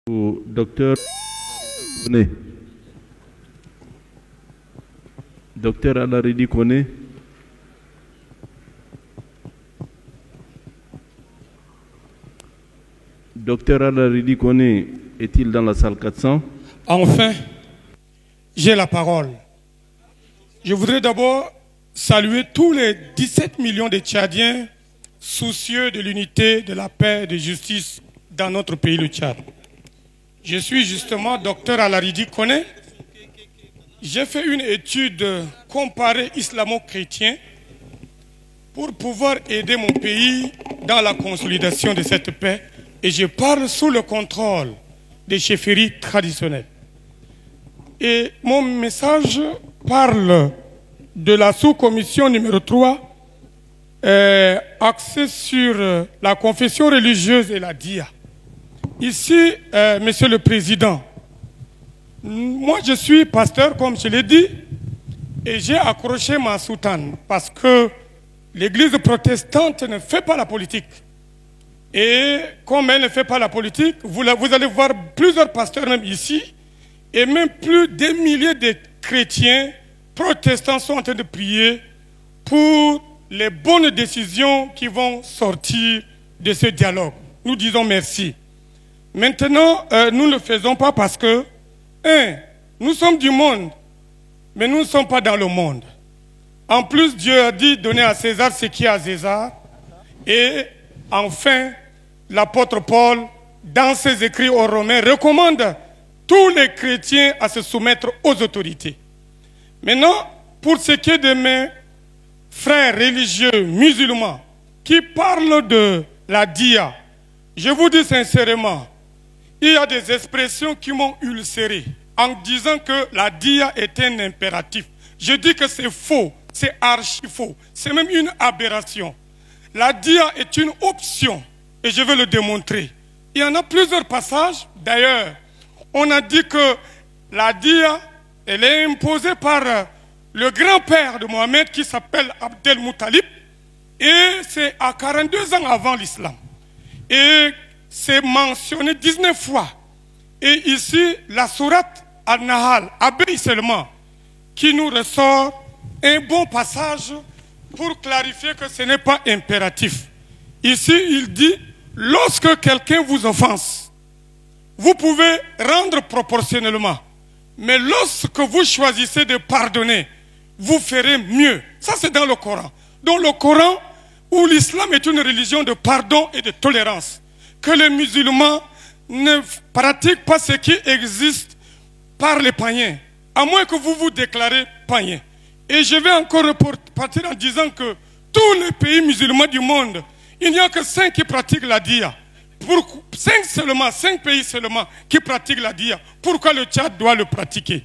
Docteur Koné. Docteur Alaridi Koné. Docteur Alaridi Koné est-il dans la salle 400? Enfin, j'ai la parole. Je voudrais d'abord saluer tous les 17 millions de Tchadiens soucieux de l'unité, de la paix et de justice dans notre pays, le Tchad. Je suis justement docteur Alaridi Koné. J'ai fait une étude comparée islamo-chrétien pour pouvoir aider mon pays dans la consolidation de cette paix. Et je parle sous le contrôle des chefferies traditionnelles. Et mon message parle de la sous-commission numéro 3, axée sur la confession religieuse et la dia. Ici, Monsieur le Président, moi je suis pasteur, comme je l'ai dit, et j'ai accroché ma soutane parce que l'Église protestante ne fait pas la politique. Et comme elle ne fait pas la politique, vous allez voir plusieurs pasteurs même ici, et même plus des milliers de chrétiens protestants sont en train de prier pour les bonnes décisions qui vont sortir de ce dialogue. Nous disons merci. Maintenant, nous ne le faisons pas parce que, nous sommes du monde, mais nous ne sommes pas dans le monde. En plus, Dieu a dit, donnez à César ce qui est à César. Et enfin, l'apôtre Paul, dans ses écrits aux Romains, recommande tous les chrétiens à se soumettre aux autorités. Maintenant, pour ce qui est de mes frères religieux musulmans qui parlent de la dia, je vous dis sincèrement, il y a des expressions qui m'ont ulcéré en disant que la dia est un impératif. Je dis que c'est faux, c'est archi faux, c'est même une aberration. La dia est une option et je vais le démontrer. Il y en a plusieurs passages. D'ailleurs, on a dit que la dia, elle est imposée par le grand-père de Mohamed qui s'appelle Abdel Moutalib et c'est à 42 ans avant l'islam. Et c'est mentionné 19 fois. Et ici, la sourate Al-Nahal, Abé seulement, qui nous ressort un bon passage pour clarifier que ce n'est pas impératif. Ici, il dit, lorsque quelqu'un vous offense, vous pouvez rendre proportionnellement. Mais lorsque vous choisissez de pardonner, vous ferez mieux. Ça, c'est dans le Coran. Dans le Coran, où l'islam est une religion de pardon et de tolérance, que les musulmans ne pratiquent pas ce qui existe par les païens, à moins que vous vous déclarez païen. Et je vais encore partir en disant que tous les pays musulmans du monde, il n'y a que 5 qui pratiquent la dia. 5 pays seulement qui pratiquent la dia. Pourquoi le Tchad doit le pratiquer?